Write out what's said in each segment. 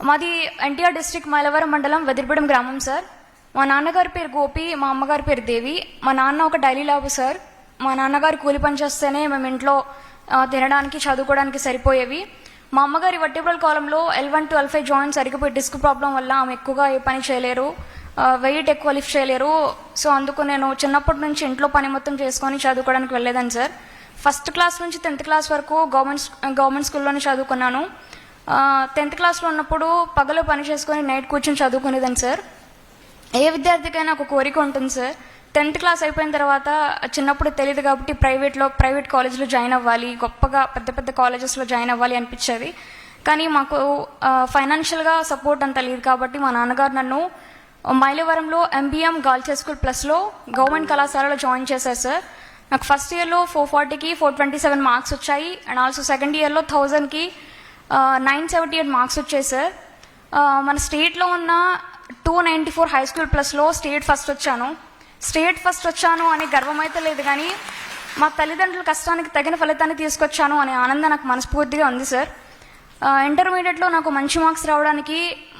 మాది ఎన్టీఆర్ డిస్ట్రిక్ట్ మైలవరం మండలం వెదిరిపడం గ్రామం సార్. మా నాన్నగారి పేరు గోపి, మా అమ్మగారి పేరు దేవి. మా నాన్న ఒక డైలీ లాబు సార్. మా నాన్నగారు కూలి పని చేస్తేనే మేము ఇంట్లో తినడానికి చదువుకోవడానికి సరిపోయేవి. మా అమ్మగారి వర్టిబ్రల్ కాలంలో L1 to L5 జాయింట్స్ అరిగిపోయి డిస్క్ ప్రాబ్లం వల్ల ఆమె ఎక్కువగా ఏ పని చేయలేరు, వెయిట్ ఎక్కువ లిఫ్ట్ చేయలేరు. సో అందుకు నేను చిన్నప్పటి నుంచి ఇంట్లో పని మొత్తం చేసుకొని చదువుకోవడానికి వెళ్ళేదాన్ని సార్. ఫస్ట్ క్లాస్ నుంచి 10th క్లాస్ వరకు గవర్నమెంట్ స్కూల్లోనే చదువుకున్నాను. 10th క్లాస్లో ఉన్నప్పుడు పగలు పని చేసుకొని నైట్ కూర్చొని చదువుకునేదాన్ని సార్. ఏ విద్యార్థికైనా ఒక కోరిక ఉంటుంది సార్. 10th క్లాస్ అయిపోయిన తర్వాత చిన్నప్పుడు తెలియదు కాబట్టి ప్రైవేట్ కాలేజ్లో జాయిన్ అవ్వాలి, గొప్పగా పెద్ద పెద్ద కాలేజెస్లో జాయిన్ అవ్వాలి అనిపించేది. కానీ మాకు ఫైనాన్షియల్గా సపోర్ట్ అంత లేదు కాబట్టి మా నాన్నగారు నన్ను మైలవరంలో MBM గర్ల్స్ హై స్కూల్ ప్లస్లో గవర్నమెంట్ కళాశాలలో జాయిన్ చేశారు సార్. నాకు ఫస్ట్ ఇయర్లో 440కి 427 మార్క్స్ వచ్చాయి. అండ్ ఆల్సో సెకండ్ ఇయర్లో 1000కి 978 మార్క్స్ వచ్చాయి సార్. మన స్టేట్లో ఉన్న 294 హై స్కూల్ ప్లస్లో స్టేట్ ఫస్ట్ వచ్చాను అనే గర్వం అయితే లేదు, కానీ మా తల్లిదండ్రుల కష్టానికి తగిన ఫలితాన్ని తీసుకొచ్చాను అనే ఆనందం నాకు మనస్ఫూర్తిగా ఉంది సార్. ఇంటర్మీడియట్లో నాకు మంచి మార్క్స్ రావడానికి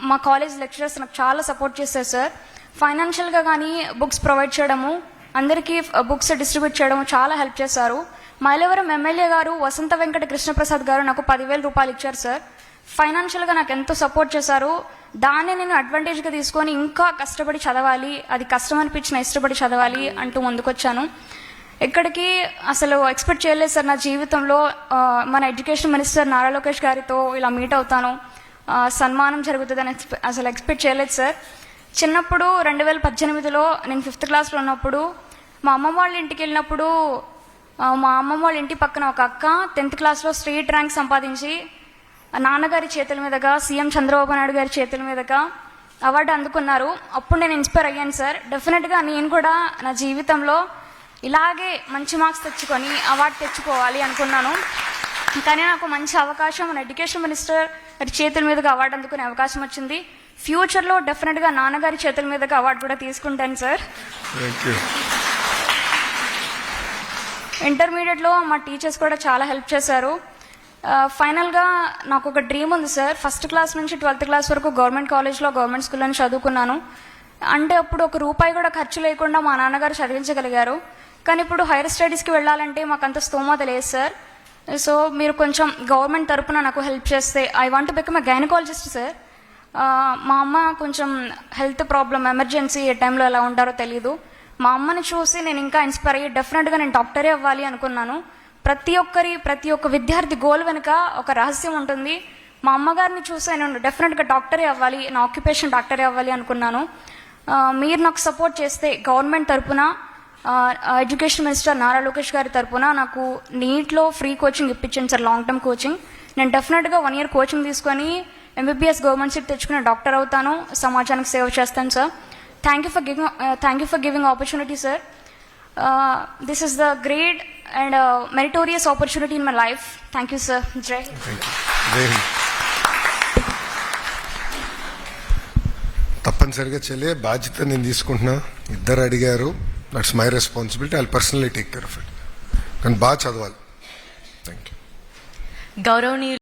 మా కాలేజ్ లెక్చరర్స్ నాకు చాలా సపోర్ట్ చేశారు సార్. ఫైనాన్షియల్గా కానీ బుక్స్ ప్రొవైడ్ చేయడము, అందరికీ బుక్స్ డిస్ట్రిబ్యూట్ చేయడము చాలా హెల్ప్ చేశారు. మైలవరం ఎమ్మెల్యే గారు వసంత వెంకట కృష్ణప్రసాద్ గారు నాకు 10,000 రూపాయలు ఇచ్చారు సార్. ఫైనాన్షియల్గా నాకు ఎంతో సపోర్ట్ చేశారు. దాన్ని నేను అడ్వాంటేజ్గా తీసుకొని ఇంకా కష్టపడి చదవాలి, అది కష్టం అనిపించిన ఇష్టపడి చదవాలి అంటూ ముందుకొచ్చాను. ఎక్కడికి అసలు ఎక్స్పెక్ట్ చేయలేదు సార్ నా జీవితంలో. మన ఎడ్యుకేషన్ మినిస్టర్ నారా లోకేష్ గారితో ఇలా మీట్ అవుతాను, సన్మానం జరుగుతుందని అసలు ఎక్స్పెక్ట్ చేయలేదు సార్. చిన్నప్పుడు 2018లో నేను 5th క్లాస్లో ఉన్నప్పుడు మా అమ్మమ్మ వాళ్ళ ఇంటికి వెళ్ళినప్పుడు మా అమ్మమ్మ వాళ్ళ ఇంటి పక్కన ఒక అక్క 10th క్లాస్లో స్టేట్ ర్యాంక్ సంపాదించి నాన్నగారి చేతుల మీదుగా సీఎం చంద్రబాబు నాయుడు గారి చేతుల మీదుగా అవార్డు అందుకున్నారు. అప్పుడు నేను ఇన్స్పైర్ అయ్యాను సార్. డెఫినెట్గా నేను కూడా నా జీవితంలో ఇలాగే మంచి మార్క్స్ తెచ్చుకొని అవార్డు తెచ్చుకోవాలి అనుకున్నాను. కానీ నాకు మంచి అవకాశం మన ఎడ్యుకేషన్ మినిస్టర్ గారి చేతుల మీదుగా అవార్డు అందుకునే అవకాశం వచ్చింది. ఫ్యూచర్లో డెఫినెట్గా నాన్నగారి చేతుల మీదుగా అవార్డు కూడా తీసుకుంటాను సార్. ఇంటర్మీడియట్లో మా టీచర్స్ కూడా చాలా హెల్ప్ చేశారు. ఫైనల్గా నాకు ఒక డ్రీమ్ ఉంది సార్. ఫస్ట్ క్లాస్ నుంచి 12th క్లాస్ వరకు గవర్నమెంట్ కాలేజ్లో గవర్నమెంట్ స్కూల్లో చదువుకున్నాను. అంటే అప్పుడు ఒక రూపాయి కూడా ఖర్చు లేకుండా మా నాన్నగారు చదివించగలిగారు. కానీ ఇప్పుడు హైయర్ స్టడీస్కి వెళ్ళాలంటే మాకు అంత స్తోమత లేదు సార్. సో మీరు కొంచెం గవర్నమెంట్ తరపున నాకు హెల్ప్ చేస్తే. I want to become a gynaecologist sir. మా అమ్మ కొంచెం హెల్త్ ప్రాబ్లం, ఎమర్జెన్సీ, ఏ టైంలో ఎలా ఉంటారో తెలీదు. మా అమ్మని చూసి నేను ఇంకా ఇన్స్పైర్ అయ్యి డెఫినెట్గా నేను డాక్టరే అవ్వాలి అనుకున్నాను. ప్రతి ఒక్క విద్యార్థి గోల్ వెనుక ఒక రహస్యం ఉంటుంది. మా అమ్మగారిని చూసి నేను డెఫినెట్గా డాక్టరే అవ్వాలి, నా ఆక్యుపేషన్ డాక్టరే అవ్వాలి అనుకున్నాను. మీరు నాకు సపోర్ట్ చేస్తే గవర్నమెంట్ తరపున ఎడ్యుకేషన్ మినిస్టర్ నారా లోకేష్ గారి తరపున నాకు నీట్లో ఫ్రీ కోచింగ్ ఇప్పించండి సార్, లాంగ్ టర్మ్ కోచింగ్. నేను డెఫినెట్గా 1 year కోచింగ్ తీసుకొని MBBS గవర్నమెంట్ సీట్ తెచ్చుకుని డాక్టర్ అవుతాను, సమాజానికి సేవ చేస్తాను sir. Thank you for giving opportunity sir. This is the great and meritorious opportunity in my life. Thank you, sir. Jai. Thank you. తప్పనిసరిగా చెల్లె బాధ్యత నేను తీసుకుంటున్నా. ఇద్దరు అడిగారు, that's my responsibility. I personally take care of it. కానీ బాగా చదవాలి. Thank you. గౌరవనీయులు